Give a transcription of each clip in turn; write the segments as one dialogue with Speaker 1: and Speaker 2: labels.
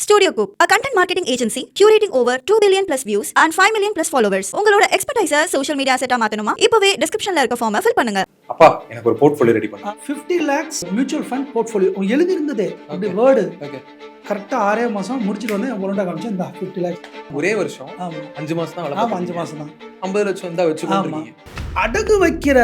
Speaker 1: Studio Coop, a content marketing agency curating over 2 billion plus views and 5 million plus followers. உங்களோட எக்ஸ்பர்டைஸை social media செட்டா மாத்தணுமா? இப்பவே டிஸ்கிரிப்ஷன்ல இருக்க ஃபார்மை ஃபில் பண்ணுங்க.
Speaker 2: அப்பா எனக்கு ஒரு போர்ட்ஃபோலியோ ரெடி பண்ணு.
Speaker 3: 50 lakhs மியூச்சுவல் ஃபண்ட் போர்ட்ஃபோலியோ எழுதி இருந்ததே அப்படி வேர்டு.
Speaker 2: ஓகே.
Speaker 3: கரெக்டா 6 மாசம் முடிச்சிட்டு வந்து என் பொண்ணா காமிச்சேன். இந்த 50 lakhs
Speaker 2: ஒரே வருஷம்.
Speaker 3: ஆமா
Speaker 2: 5 மாசம் தான்
Speaker 3: ஆமா 5 மாசம் தான்.
Speaker 2: 50 லட்சம் தான் வெச்சுக்கிட்டீங்க.
Speaker 3: அடகு வைக்கிற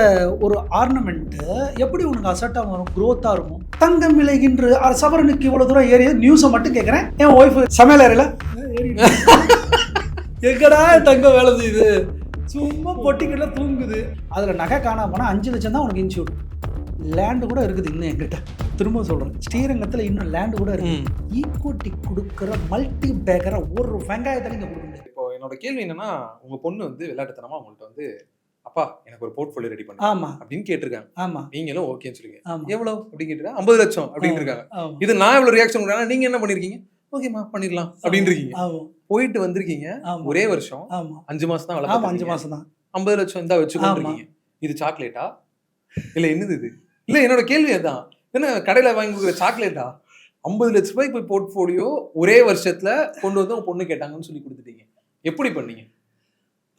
Speaker 3: ஒரு ஆர்னமெண்ட் எப்படி உனக்கு அசட்டா வரும், growth-ஆ இருக்கும்? தங்கம் விலைகின்ற சவரனுக்கு இவ்வளவு தூரம் ஏறிய நியூஸை மட்டும் கேட்கறேன். என் ஒய்ஃப் சமையல் அறையில எங்கடா தங்கம் வேலை செய்யுது, சும்மா பொட்டிக்கெல்லாம் தூங்குது. அதுல நகை காணாம போனா 5 லட்சம் தான் உனக்கு இன்சூர். லேண்டு கூட இருக்குது இன்னும் என்கிட்ட. திரும்ப சொல்றேன், ஸ்ரீரங்கத்துல இன்னும் லேண்டு கூட இருக்கு. ஈக்குவிட்டி கொடுக்குற மல்டி பேக்கரை ஒரு வெங்காயத்துல இங்க கொடுக்க முடியாது.
Speaker 2: இப்போ என்னோட கேள்வி என்னன்னா, உங்க பொண்ணு வந்து விளையாட்டுத்தனமா உங்கள்ட்ட வந்து அப்பா எனக்கு ஒரு போர்ட்ஃபோலியோ ரெடி பண்ணு
Speaker 3: ஆமா
Speaker 2: அப்படின்னு கேட்டிருக்காங்க.
Speaker 3: ஆமா
Speaker 2: நீங்களும் ஓகேன்னு சொல்லுங்க.
Speaker 3: ஆமா
Speaker 2: எவ்வளவு அப்படின்னு கேட்டா 50 லட்சம் அப்படின்னு இருக்காங்க.
Speaker 3: ஆமா
Speaker 2: இது நான் எவ்வளவு ரியாக்ஷன் கொடுக்குறேன், நீங்க என்ன பண்ணிருக்கீங்க? ஓகேமா பண்ணிடலாம் அப்படின்னு இருக்கீங்க.
Speaker 3: ஆமா
Speaker 2: போயிட்டு வந்திருக்கீங்க.
Speaker 3: ஆமா
Speaker 2: ஒரே வருஷம்.
Speaker 3: ஆமா
Speaker 2: 5 மாசம் தான்
Speaker 3: ஆமா 5 மாசம் தான்.
Speaker 2: 50 லட்சம் தான் வச்சுக்கோங்க. இது சாக்லேட்டா இல்ல என்னது இது? இல்ல என்னோட கேள்வி அதான், என்ன கடையில வாங்கி கொடுக்குற சாக்லேட்டா? 50 லட்ச ரூபாய்க்கு போய் போர்ட்ஃபோலியோ ஒரே வருஷத்துல கொண்டு வந்து உங்க பொண்ணு கேட்டாங்கன்னு சொல்லி கொடுத்துட்டீங்க. எப்படி பண்ணீங்க?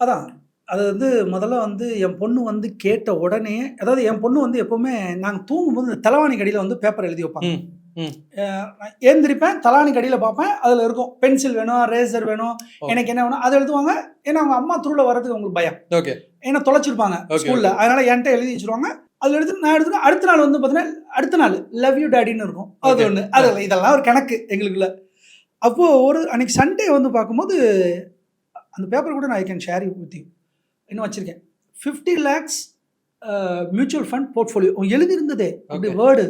Speaker 3: அதான் அது வந்து முதல்ல வந்து என் பொண்ணு வந்து கேட்ட உடனே, அதாவது என் பொண்ணு வந்து எப்பவுமே நாங்கள் தூங்கும்போது இந்த தலவாணி கடியில் வந்து பேப்பர் எழுதி வைப்பாங்க. நான் ஏந்திரிப்பேன், தலாணி கடியில் பார்ப்பேன், அதில் இருக்கும் பென்சில் வேணும், ரேசர் வேணும், எனக்கு என்ன வேணும் அதை எழுதுவாங்க. ஏன்னா அவங்க அம்மா த்ரூவில் வர்றதுக்கு அவங்களுக்கு பயம்.
Speaker 2: ஓகே.
Speaker 3: ஏன்னா தொலைச்சிருப்பாங்க ஸ்கூலில், அதனால என்கிட்ட எழுதி வச்சிருவாங்க. அதில் எடுத்து நான் எடுத்துட்டு அடுத்த நாள் வந்து பார்த்தீங்கன்னா அடுத்த நாள் லவ் யூ டேடின்னு இருக்கும். அது ஒன்று, அதில் இதெல்லாம் ஒரு கணக்கு எங்களுக்குள்ள. அப்போது ஒரு அன்னைக்கு சண்டே வந்து பார்க்கும்போது அந்த பேப்பர் கூட நான் I can share with you இன்னும் வச்சிருக்கேன். 50 lakhs மியூச்சுவல் ஃபண்ட் போர்ட்ஃபோலியோ எழுதி இருந்ததே அப்படி வேர்டு.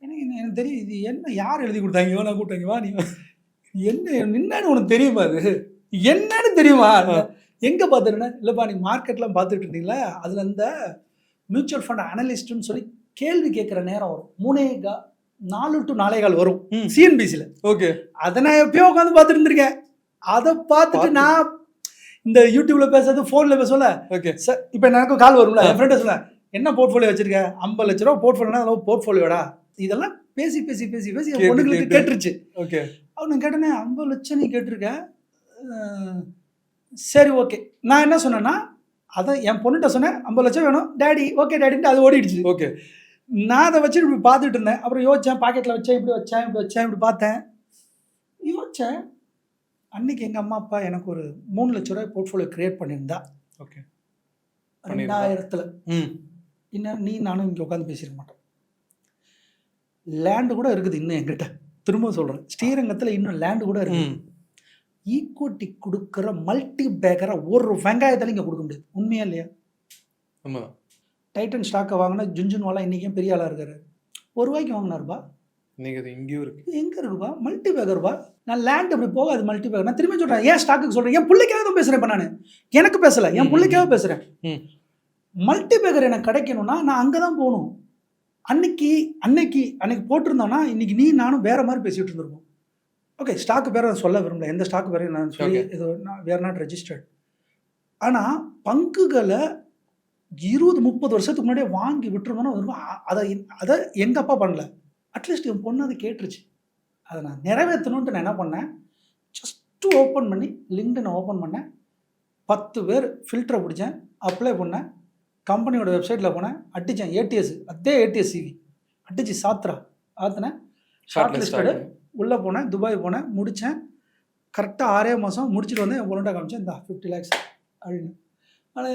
Speaker 3: எனக்கு தெரியும் இது என்ன, யார் எழுதி கொடுத்தாங்க, நான் கூட்டாங்க வா நீ என்ன என்னன்னு உனக்கு தெரியுமா, அது என்னன்னு தெரியுமா, எங்கே பார்த்துருன்னா இல்லைப்பா நீ மார்க்கெட்லாம் பார்த்துட்டு இருந்தீங்களா, அதில் இந்த மியூச்சுவல் ஃபண்ட் அனலிஸ்ட்னு சொல்லி கேள்வி கேட்குற நேரம் வரும். 4 to 4:15 வரும் சிஎன்பிசியில்.
Speaker 2: ஓகே.
Speaker 3: அதை நான் எப்பயோ உட்காந்து பார்த்துட்டு இருந்திருக்கேன். அதை பார்த்துட்டு நான் இந்த யூடியூப்ல பேசுறது ஃபோன்ல பேசல.
Speaker 2: ஓகே
Speaker 3: சார் இப்போ எனக்கு கால் வரும்ல, என் ஃப்ரெண்ட் சொல்ல என்ன போர்ட்ஃபோலியோ வச்சிருக்க, 50 லட்ச ரூபா போர்ட்ஃபோலியோனா போர்ட்ஃபோலியோடா, இதெல்லாம் பேசி பேசி பேசி பேசி என் பொண்ணுங்களுக்கு கேட்டுருச்சு.
Speaker 2: ஓகே.
Speaker 3: அவனு கேட்டேனே 50 லட்சம் நீ கேட்டிருக்க, சரி ஓகே. நான் என்ன சொன்னேன்னா அதான் என் பொண்ணுகிட்ட சொன்னேன் 50 லட்சம் வேணும் டேடி, ஓகே டேடின்ட்டு அது ஓடிடுச்சு.
Speaker 2: ஓகே.
Speaker 3: நான் அதை வச்சுட்டு இப்படி பார்த்துட்டு இருந்தேன். அப்புறம் யோசிச்சேன், பாக்கெட்டில் வச்சேன், இப்படி வச்சேன், இப்படி வச்சேன், இப்படி பார்த்தேன், யோசிச்சேன். அன்னைக்கு எங்கள் அம்மா அப்பா எனக்கு ஒரு 3 லட்ச ரூபாய் போர்ட்ஃபோலியோ கிரியேட் பண்ணியிருந்தா.
Speaker 2: ஓகே.
Speaker 3: 2000 இன்னும் நீ நானும் இங்கே உட்காந்து பேசியிருக்க மாட்டோம். லேண்டு கூட இருக்குது இன்னும் என்கிட்ட. திரும்ப சொல்கிறேன், ஸ்ரீரங்கத்தில் இன்னும் லேண்டு கூட இருக்குது. ஈக்குவிட்டி கொடுக்குற மல்டி பேக்கரை ஒரு வெங்காயத்தில் இங்கே கொடுக்க முடியாது. உண்மையா இல்லையா? டைட்டன் ஸ்டாக்கை வாங்கினா ஜுன்ஜுன்வாலா இன்றைக்கும் பெரிய ஆளாக இருக்காரு. ₹1 வாங்கினாருப்பா.
Speaker 2: இன்னைக்கு அது இங்கேயும் இருக்கு.
Speaker 3: எங்கே இருக்குப்பா மல்டி பேக்கர்ப்பா? நான் லேண்ட் அப்படி போகாது மல்டி பேக்கர். நான் திரும்பி சொல்கிறேன், ஏன் ஸ்டாக்குக்கு சொல்கிறேன், என் பிள்ளைக்காக தான் பேசுகிறேன். இப்போ நான் எனக்கு பேசலை, என் பிள்ளைக்காக பேசுகிறேன். மல்டி பேக்கர் எனக்கு கிடைக்கணும்னா நான் அங்கே தான் போகணும். அன்னைக்கு போட்டிருந்தோன்னா இன்னைக்கு நீ நானும் வேற மாதிரி பேசிகிட்டு இருந்திருப்போம். ஓகே, ஸ்டாக்கு பேரை சொல்ல விரும்பல, எந்த ஸ்டாக்கு பேரையும் நான் சொல்லி இது வேர் நாட் ரெஜிஸ்டர்ட். ஆனால் பங்குகளை 20-30 வருஷத்துக்கு முன்னாடியே வாங்கி விட்டுருந்தோன்னா அதை எங்கள் அப்பா பண்ணல. அட்லீஸ்ட் என் பொண்ணு அதை கேட்டுருச்சு. அதை நான் நிறைவேற்றணுன்ட்டு நான் என்ன பண்ணேன், ஜஸ்ட்டு ஓப்பன் பண்ணி லிங்க்டின் ஓப்பன் பண்ணேன், 10 பேர் ஃபில்டரை பிடிச்சேன், அப்ளை பண்ணேன், கம்பெனியோட வெப்சைட்டில் போனேன், அடித்தேன் ஏடிஎஸ், அதே ஏடிஎஸ் சிவி அடிச்சு ஆற்றினேன், ஷார்ட் லிஸ்டடு உள்ளே போனேன், துபாய் போனேன், முடித்தேன். கரெக்டாக 6 மாதம் முடிச்சுட்டு வந்து என் பொண்ணுகிட்ட காமிச்சேன், இந்த 50 lakhs அப்படின்னு. ஆனால்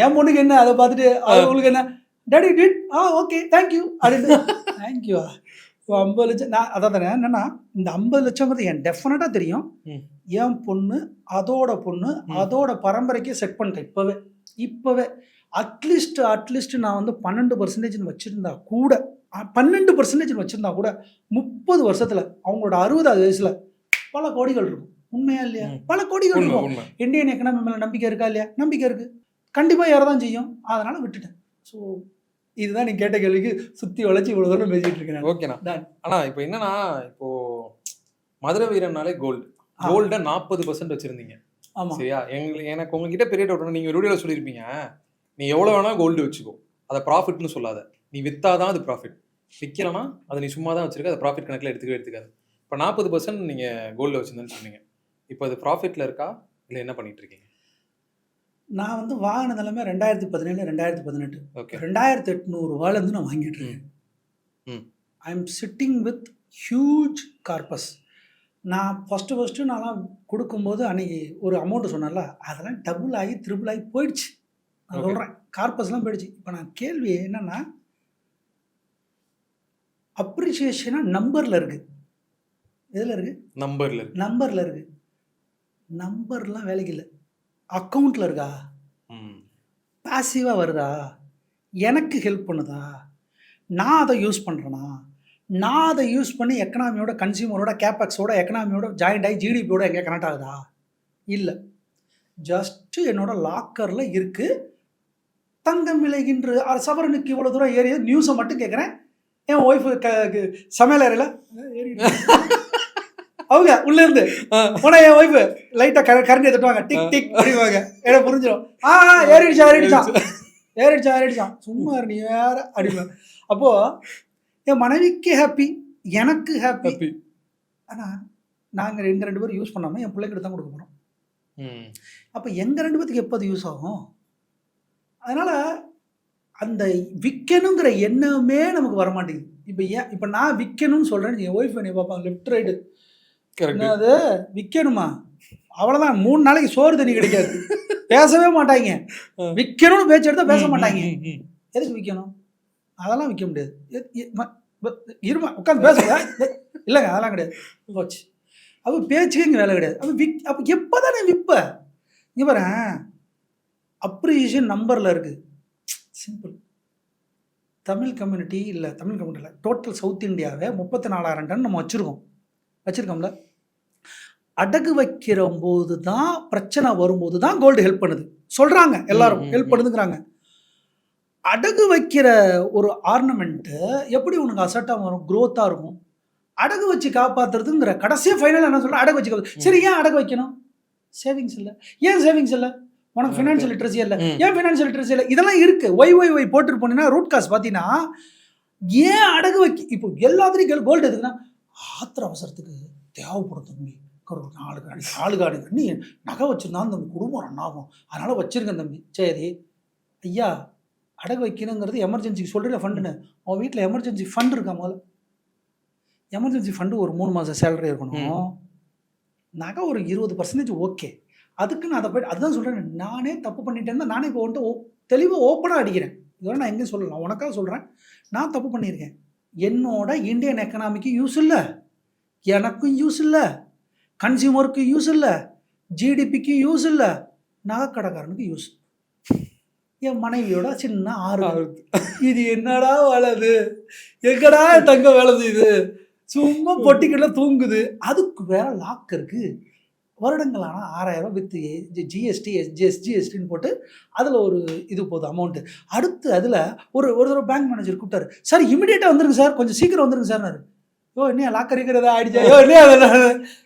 Speaker 3: என் பொண்ணுக்கு என்ன, அதை பார்த்துட்டு அவங்களுக்கு என்ன டேடி டிட் ஓகே தேங்க்யூ அப்படின்னு. தேங்க்யூ 50 லட்சம். நான் அதான் தானே என்னன்னா, இந்த 50 லட்சங்கிறது என் டெஃபினட்டாக தெரியும். என் பொண்ணு அதோட பரம்பரைக்கே செட் பண்ணிட்டேன். இப்போவே அட்லீஸ்ட் நான் வந்து 12% வச்சுருந்தா கூட 12% வச்சுருந்தா கூட 30 வருஷத்தில் அவங்களோட 60வது வயசில் பல கோடிகள் இருக்கும். உண்மையா இல்லையா? பல கோடிகள் இருக்கும். இந்தியன் எக்கனாமி மேலே நம்பிக்கை இருக்கா இல்லையா? நம்பிக்கை இருக்குது, கண்டிப்பாக ஏறதான் செய்யும். அதனால் விட்டுட்டேன். ஸோ இதுதான் நீ கேட்ட கேள்விக்கு சுற்றி வளைச்சி இவ்வளோ தூரம் பேசிகிட்டு இருக்கேன்.
Speaker 2: ஓகேண்ணா. ஆனால் இப்போ என்னன்னா, இப்போது மதுரை வீரன்னாலே கோல்டை 40% வச்சுருந்தீங்க.
Speaker 3: ஆமாம்
Speaker 2: சரியா? எனக்கு உங்ககிட்ட பெரிய டவுட், நீங்கள் வீடியோவில் சொல்லியிருப்பீங்க, நீ எவ்வளோ வேணால் கோல்டு வச்சுக்கோ, அதை ப்ராஃபிட்னு சொல்லாத, நீ விற்றாதான் அது ப்ராஃபிட், விற்கலன்னா அதை நீ சும்மா தான் வச்சுருக்க, அதை ப்ராஃபிட் கணக்கில் எடுத்துக்காது. இப்போ 40% நீங்க கோல்ட்ல வச்சிருந்தேன்னு சொன்னீங்க. இப்போ அது ப்ராஃபிட்ல இருக்கா இல்ல என்ன பண்ணிட்டு இருக்கீங்க?
Speaker 3: நான் வந்து வாங்கின நிலைமை 2017 2018
Speaker 2: ஓகே.
Speaker 3: 2800 நான் வாங்கிட்டு இருக்கேன்.
Speaker 2: ம்.
Speaker 3: I am sitting with huge corpus. நான் ஃபஸ்ட்டு நான்லாம் கொடுக்கும்போது அன்னைக்கு ஒரு அமௌண்ட்டு சொன்னேன்ல, அதெல்லாம் டபுள் ஆகி ட்ரிபிள் ஆகி போயிடுச்சு. நான்
Speaker 2: Okay.
Speaker 3: சொல்கிறேன் கார்பஸ்லாம் போயிடுச்சு. இப்போ நான் கேள்வி என்னன்னா, அப்ரிசியேஷனா நம்பரில் இருக்குது. எதில் இருக்குது?
Speaker 2: நம்பர்ல இருக்கு.
Speaker 3: நம்பரில் இருக்குது. நம்பர்லாம் வேலைக்கு இல்லை. அக்கௌண்ட்டில் இருக்கா?
Speaker 2: ம்.
Speaker 3: பாசிவாக வருதா? எனக்கு ஹெல்ப் பண்ணுதா? நான் அதை யூஸ் பண்ணுறேனா? நான் அதை யூஸ் பண்ணி எக்கனாமியோட, கன்சியூமரோட, கேபெக்ஸோட, எக்கனாமியோட ஜாயிண்ட் ஆகி ஜிடிபியோட எங்கே கனெக்ட் ஆகுதா? இல்லை. ஜஸ்ட்டு என்னோட லாக்கரில் இருக்குது. தங்கம் விலைகின்ற சவரனுக்கு இவ்வளோ தூரம் ஏறிய நியூஸை மட்டும் கேட்குறேன். என் ஒய்ஃபு சமையல் அறையில் அவங்க உள்ளேருந்து போனால் என் ஒய்ஃபு லைட்டாக கரண்டி தட்டுவாங்க, டிக் டிக் அப்படிவாங்க. எனக்கு புரிஞ்சிடும். ஏறிடுச்சான் சும்மா நீ வேற அப்படிவாங்க. அப்போது என் மனைவிக்கு ஹாப்பி, எனக்கு ஹாப்பி. ஆனால் நாங்கள் ரெண்டு பேரும் யூஸ் பண்ணாமல் என் பிள்ளைங்கிட்ட தான் கொடுக்க போகிறோம். அப்போ எங்கள் 2 பேத்துக்கு எப்போ அது யூஸ் ஆகும்? அதனால் அந்த விற்கணுங்கிற எண்ணமே நமக்கு வரமாட்டேங்குது. இப்போ நான் விற்கணும்னு சொல்கிறேன், என் ஒய்ஃப் என்னை பார்ப்பாங்க லெஃப்ட் ரைட்டு, என்னது விற்கணுமா? அவ்வளோதான், 3 நாளைக்கு சோறு தண்ணி கிடைக்காது. பேசவே மாட்டாங்க. விற்கணும்னு பேச்சு எடுத்தால் பேச மாட்டாங்க. எதுக்கு விற்கணும்? அதெல்லாம் விற்க முடியாது. இருமா உட்காந்து பேசுங்க. இல்லைங்க அதெல்லாம் கிடையாது, போச்சு. அப்போ பேச்சுக்கு இங்கே வேலை கிடையாது. அப்போ எப்போ தானே விற்ப? இங்கே பாரு, அப்ரிசியேஷன் நம்பரில் இருக்குது. சிம்பிள். தமிழ் கம்யூனிட்டி இல்லை டோட்டல் சவுத் இந்தியாவே 34,000 டன் நம்ம வச்சுருக்கோம்ல. அடகு வைக்கிற போது தான் பிரச்சனை வரும்போது தான் கோல்டு ஹெல்ப் பண்ணுது சொல்கிறாங்க. எல்லாரும் ஹெல்ப் பண்ணுதுங்கிறாங்க. அடகு வைக்கிற ஒரு ஆர்னமெண்ட்டு எப்படி உனக்கு அசட்டாக வரும், க்ரோத்தாக இருக்கும். அடகு வச்சு காப்பாற்றுறதுங்கிற கடைசியாக ஃபைனல் என்ன சொல்கிறேன், அடகு வச்சு காப்பாற்று. சரி, ஏன் அடகு வைக்கணும்? சேவிங்ஸ் இல்லை. ஏன் சேவிங்ஸ் இல்லை? உனக்கு ஃபினான்ஷியல் லிட்ரஸி இல்லை. ஏன் ஃபினான்ஷியல் லிட்ரஸி இல்லை? இதெல்லாம் இருக்குது. ஒய் போட்டுட்டு போனீங்கன்னா ரூட் காஸ் பார்த்தீங்கன்னா ஏன் அடகு வைக்க. இப்போ எல்லாத்துலேயும் கோல்டு எதுக்குன்னா ஆத்திர அவசரத்துக்கு தேவைப்படும் தம்பி. ஒரு 4 காடு கண்ணி நகை வச்சுருந்தாலும் தம்பி குடும்பம் ரன் ஆகும், அதனால் வச்சுருக்கேன் தம்பி. சரி ஐயா, அடகு வைக்கணுங்கிறது எமர்ஜென்சிக்கு சொல்கிற ஃபண்டுன்னு அவன் வீட்டில் எமர்ஜென்சி ஃபண்ட் இருக்கா? முதல்ல எமர்ஜென்சி ஃபண்டு ஒரு 3 மாதம் சேலரி இருக்கணும். நகை ஒரு 20% ஓகே. அதுக்கு நான் அதை போய்ட்டு அதுதான் சொல்கிறேன். நானே தப்பு பண்ணிட்டேன்னா நானே இப்போ வந்துட்டு தெளிவாக ஓப்பனாக அடிக்கிறேன். இதோட நான் எங்கேயும் சொல்லலாம், உனக்காக சொல்கிறேன். நான் தப்பு பண்ணியிருக்கேன். என்னோட இந்தியன் எக்கனாமிக்கு யூஸ் இல்லை, எனக்கும் யூஸ் இல்லை, கன்சியூமருக்கு யூஸ் இல்லை, ஜிடிபிக்கு யூஸ் இல்லை, நகைக்கடைக்காரனுக்கு யூஸ். என் மனைவியோட சின்ன ஆறு. இது என்னடா வளது, எங்கடா தங்க வேலை இது, சும்மா பொட்டிக்கிட்ட தூங்குது. அதுக்கு வேற லாக் இருக்கு. வருடங்களான 6,000 வித் ஜிஎஸ்டி எஸ்ஜிஎஸ்டின்னு போட்டு அதில் ஒரு இது போகுது அமௌண்ட்டு. அடுத்து அதில் ஒரு தடவை பேங்க் மேனேஜர் கூப்பிட்டாரு, சார் இமீடியட்டாக வந்துருங்க சார், கொஞ்சம் சீக்கிரம் வந்துருங்க சார். ஓ இன்னும் லாக் இருக்கிறதா ஆயிடுச்சா? இல்லையா?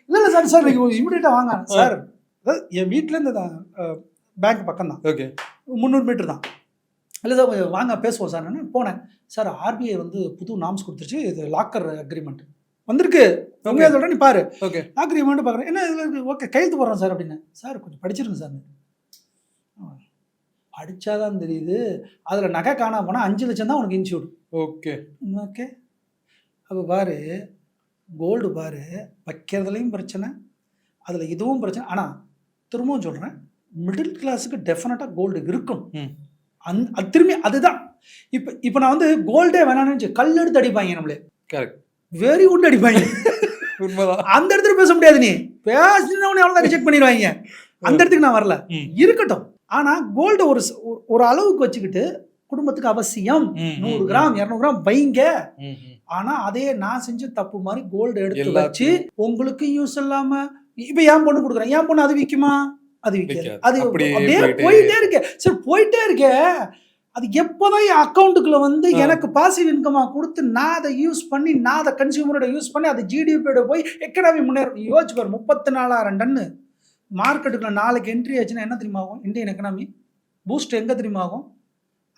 Speaker 3: இல்லை சார் நீங்கள் இமீடியட்டாக வாங்க சார். அதாவது என் வீட்டிலேருந்து தான் பேங்க் பக்கம் தான், ஓகே 300 மீட்டர் தான். இல்லை சார் கொஞ்சம் வாங்க பேசுவோம் சார். நான் போனேன். சார் ஆர்பிஐ வந்து புது நாம்ஸ் கொடுத்துருச்சு, இது லாக்கர் அக்ரிமெண்ட் வந்திருக்கு. உண்மையாக சொல்கிறேன், நீ பாரு. ஓகே அக்ரிமெண்ட் பார்க்குறேன். என்ன இதில் இருக்குது? ஓகே கையெழுத்து போடுறேன் சார் அப்படின்னு. சார் கொஞ்சம் படிச்சிருங்க சார். படித்தாதான் தெரியுது, அதில் நகை காணாம போனால் 5 லட்சம் தான் உனக்கு இன்சூர்டு. ஓகே அப்போ பாரு, கோல்டு பாரு, வைக்கிறதுலையும் பிரச்சனை, அதில் இதுவும் பிரச்சனை. ஆனால் திரும்பவும் சொல்கிறேன், மிடில் கிளாஸுக்கு டெஃபினட்டாக கோல்டு இருக்கணும். அது திரும்பி அதுதான். இப்போ நான் வந்து கோல்டே வேணான்னு கல் எடுத்து அடிப்பாங்க நம்மளே. கரெக்ட். வெரி குட் அடிப்பாங்க. அந்த இடத்துல பேச முடியாது. நீ பேசினா அவ்வளோதான் ரிஜெக்ட் பண்ணிடுவாங்க. அந்த இடத்துக்கு நான் வரல, இருக்கட்டும். ஆனால் கோல்டு ஒரு அளவுக்கு வச்சுக்கிட்டு குடும்பத்துக்கு அவசியம் 100 கிராம் 200 கிராம் வைங்க. ஆனால் அதே நான் செஞ்ச தப்பு மாதிரி கோல்டு எடுத்து வச்சு உங்களுக்கு யூஸ் இல்லாம இப்போ என் பொண்ணு கொடுக்குறேன், என் பொண்ணு அது விற்குமா? அது விற்காது. அது அப்படியே போயிட்டே இருக்கு. சரி போயிட்டே இருக்க. அது எப்போதான் என் அக்கௌண்ட்டுக்குள்ள வந்து எனக்கு பாசிவ் இன்கமாக கொடுத்து நான் அதை யூஸ் பண்ணி, நான் அதை கன்சியூமரோட யூஸ் பண்ணி அதை ஜிடிபியோட போய் எக்கனாமி முன்னேறும். யோசிச்சு பாரு, 34,000 டன்னு மார்க்கெட்டுக்குள்ள நாளைக்கு என்ட்ரி ஆச்சுன்னா என்ன தெரியுமா ஆகும்? இந்தியன் எக்கனாமி பூஸ்ட் எங்கே தெரியுமா ஆகும்?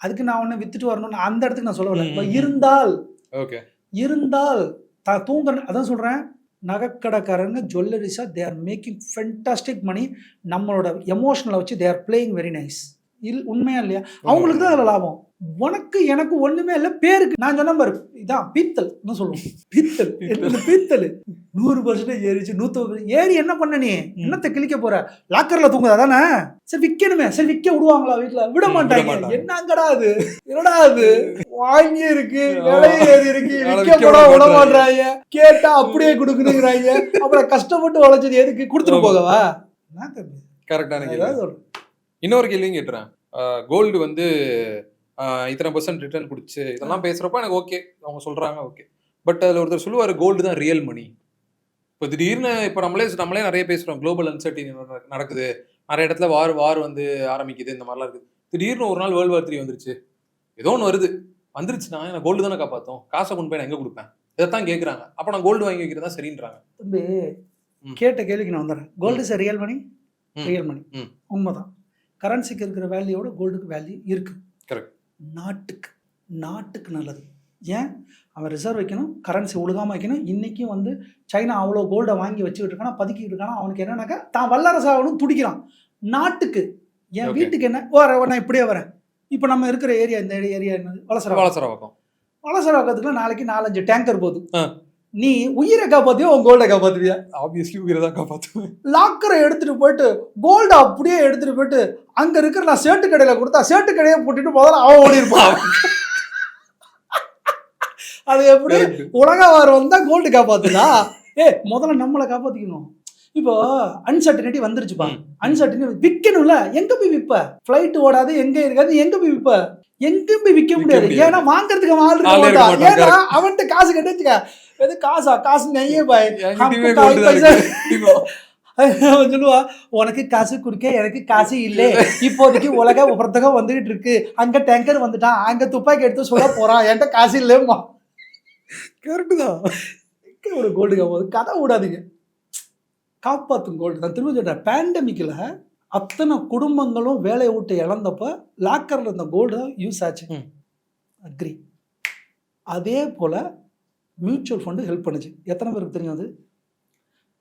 Speaker 3: அதுக்கு நான் ஒன்று வித்துட்டு வரணும்னு அந்த இடத்துக்கு நான் சொல்லவில்லை. இருந்தால் தூங்குற, அதான் சொல்கிறேன், நகைக்கடைக்காரங்க ஜுவல்லரிஸாக தே ஆர் மேக்கிங் ஃபென்டாஸ்டிக் மணி. நம்மளோட எமோஷனலை வச்சு they are playing very nice. உண்மையா இல்லையா? அவங்களுக்கு தான் அதில் லாபம். உனக்கு எனக்கு ஒண்ணுமே இல்லை, பேருக்கு. நான் சொன்ன பாரு, இதான் பீத்தல் சொல்லுவோம். பீத்தல் பீத்தல் 100% ஏறிச்சு, 150 ஏறி என்ன பண்ண? நீ என்னத்தை கிழிக்க போற? லாக்கர்ல தூங்குதா தானே? சரி விற்கணுமே, சரி விற்க விடுவாங்களா? வீட்டுல விட மாட்டாங்க. என்னங்கடா அது, என்னடா அது, வாங்கி இருக்கு, விலை ஏறி இருக்கு, விற்க போட விட மாட்டாங்க. கேட்டா அப்படியே கொடுக்குறாங்க. அப்புறம் கஷ்டப்பட்டு உழைச்சது எதுக்கு? கொடுத்துட்டு போகவா?
Speaker 2: கரெக்டான. இன்னொரு கேள்வியும் கேட்டுறேன். கோல்டு வந்து இத்தனை % ரிட்டர்ன் கொடுத்து இதெல்லாம் பேசுறப்ப எனக்கு ஓகே, அவங்க சொல்றாங்க ஓகே. பட் அதில் ஒருத்தர் சொல்லுவார் கோல்டு தான் ரியல் மணி. இப்போ திடீர்னு இப்போ நம்மளே நிறைய பேசுகிறோம், குளோபல் அன்சர்டினி நடக்குது, நிறைய இடத்துல வார் வந்து ஆரம்பிக்குது, இந்த மாதிரிலாம் இருக்குது. திடீர்னு ஒரு நாள் World War 3 வந்துருச்சு, ஏதோ ஒன்று வந்துருச்சுன்னா நான் கோல்டு தானே காப்பாற்றும், காசை கொண்டு போய் நான் எங்கே கொடுப்பேன்? இதைத்தான் கேட்குறாங்க. அப்போ நான் கோல்டு வாங்கி வைக்கிறதா சரின்றாங்க.
Speaker 3: தம்பி கேட்ட கேள்விக்கு நான் வந்துடுறேன். Gold is real money. Real money உண்மைதான். கரன்சிக்கு இருக்கிற வேல்யூவோட கோல்டுக்கு வேல்யூ இருக்கு.
Speaker 2: கரெக்ட்.
Speaker 3: நாட்டுக்கு நல்லது. ஏன் அவன் ரிசர்வ் வைக்கணும், கரன்சி ஒழுகாமல் வைக்கணும். இன்றைக்கும் வந்து சைனா அவ்வளோ கோல்டை வாங்கி வச்சுக்கிட்டு இருக்கானா, பதுக்கிட்டு இருக்கானா. அவனுக்கு என்னன்னாக்கா தான் வல்லரசாகணும் துடிக்கிறான். நாட்டுக்கு என் வீட்டுக்கு என்ன நான் இப்படியே வரேன். இப்போ நம்ம இருக்கிற ஏரியா, இந்த ஏரியா என்னது? வலசரவாக்கம். வலசரவாக்கத்துக்குலாம் நாளைக்கு 4-5 டேங்கர் போகுது. நீ உயிரை காப்பாத்தியோ உன் கோல்டை காப்பாத்துவியா?
Speaker 2: ஆப்வியஸ்லி உயிரை தான் காப்பாற்றுவேன்.
Speaker 3: லாக்கரை எடுத்துட்டு போயிட்டு கோல்டை அப்படியே எடுத்துட்டு போயிட்டு அங்க இருக்கிற நான் சேட்டு கடையில கொடுத்தா சேட்டு கடையை போட்டுட்டு முதல்ல அவன் ஓடி இருப்பான். அது எப்படி உலக வாரம் வந்தா கோல்டு காப்பாத்துதா? முதல்ல நம்மளை காப்பாத்திக்கணும். இப்போ அன்சர்டினிட்டி வந்துருச்சுப்பா. அன்சர்டினிட்டி விற்கணும்ல. எங்க போய் விற்ப? பிளைட் ஓடாது, எங்க இருக்காது, எங்க போய் விற்ப? எங்கேயும் போய் விற்க முடியாது. ஏன்னா வாங்கறதுக்கு ஆள் இருக்க மாட்டான். ஏன்னா அவன்கிட்ட காசு கட்டுச்சுக்க, எது காசு நெய்யே பாய் சொல்லுவா, உனக்கு காசு குடுக்க எனக்கு காசு இல்லை, இப்போதைக்கு உலக புறத்தகம் வந்துகிட்டு இருக்கு, அங்க டேங்கர் வந்துட்டான், அங்க துப்பாக்கி எடுத்து சொல்ல போறான், என்கிட்ட காசு இல்லைம்மா. கரெக்டு தான். ஒரு கோல்டு காப்பாது கதை விடாதீங்க, காப்பாற்றும் கோல்டு தான். திரும்ப சொல்றேன், பேண்டமிக்ல அத்தனை குடும்பங்களும் வேலையை விட்டு இழந்தப்ப லாக்கர்ல இருந்த கோல்டு தான் யூஸ் ஆச்சு. அக்ரி. அதே போல மியூச்சுவல் ஃபண்டு ஹெல்ப் பண்ணுச்சு. எத்தனை பேருக்கு தெரியும்? அது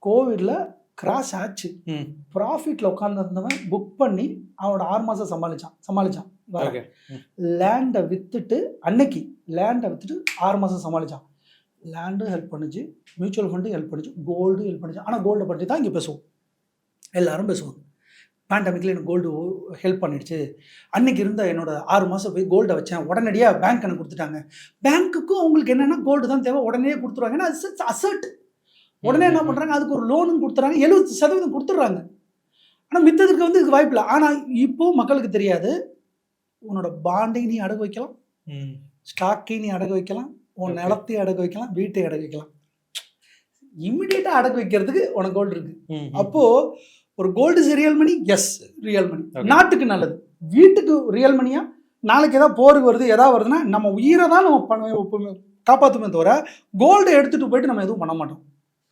Speaker 3: கோவிட்ல கிராஷ் ஆச்சு, ப்ராஃபிட்ல உட்காந்துருந்தவன் புக் பண்ணி அவனோட 6 மாசம் சமாளிச்சான். லேண்டை வித்துட்டு அன்னைக்கு லேண்டை வித்துட்டு 6 மாசம் சமாளிச்சான். லேண்டும் ஹெல்ப் பண்ணுச்சு, மியூச்சுவல் ஃபண்டு ஹெல்ப் பண்ணுச்சு, கோல்டு ஹெல்ப் பண்ணுச்சு. ஆனால் கோல்டை பற்றி தான் இங்கே பேசுவோம், எல்லாரும் பேசுவாங்க. பேண்டமிக்கில் எனக்கு கோல்டு ஹெல்ப் பண்ணிடுச்சு. அன்னைக்கு இருந்த என்னோட 6 மாதம் போய் கோல்டை வச்சேன், உடனடியாக பேங்க் எனக்கு கொடுத்துட்டாங்க. பேங்க்குக்கும் அவங்களுக்கு என்னென்னா கோல்டு தான் தேவை, உடனே கொடுத்துருவாங்க. ஏன்னா அசர்ட் உடனே என்ன பண்ணுறாங்க, அதுக்கு ஒரு லோனும் கொடுத்துறாங்க, 70% கொடுத்துட்றாங்க. ஆனால் மித்ததுக்கு வந்து இதுக்கு வாய்ப்பு இல்லை. ஆனால் இப்போ மக்களுக்கு தெரியாது, உன்னோட பாண்டையும் நீ அடகு வைக்கலாம், ஸ்டாக்கையும் நீ அடகு வைக்கலாம், உன் நிலத்தையும் அடகு வைக்கலாம், வீட்டையும் அடகு வைக்கலாம். இம்மிடியேட்டாக அடகு வைக்கிறதுக்கு உனக்கு கோல்டு இருக்கு. அப்போது ஒரு gold is real money. Yes, real money. நாட்டுக்கு நல்லது, வீட்டுக்கு ரியல் மணியா. நாளைக்கு ஏதாவது போருக்கு வருது, ஏதாவது வருதுன்னா நம்ம உயிரை தான் நம்ம காப்பாற்றுமே தவிர கோல்டை எடுத்துகிட்டு போயிட்டு நம்ம எதுவும் பண்ண மாட்டோம்.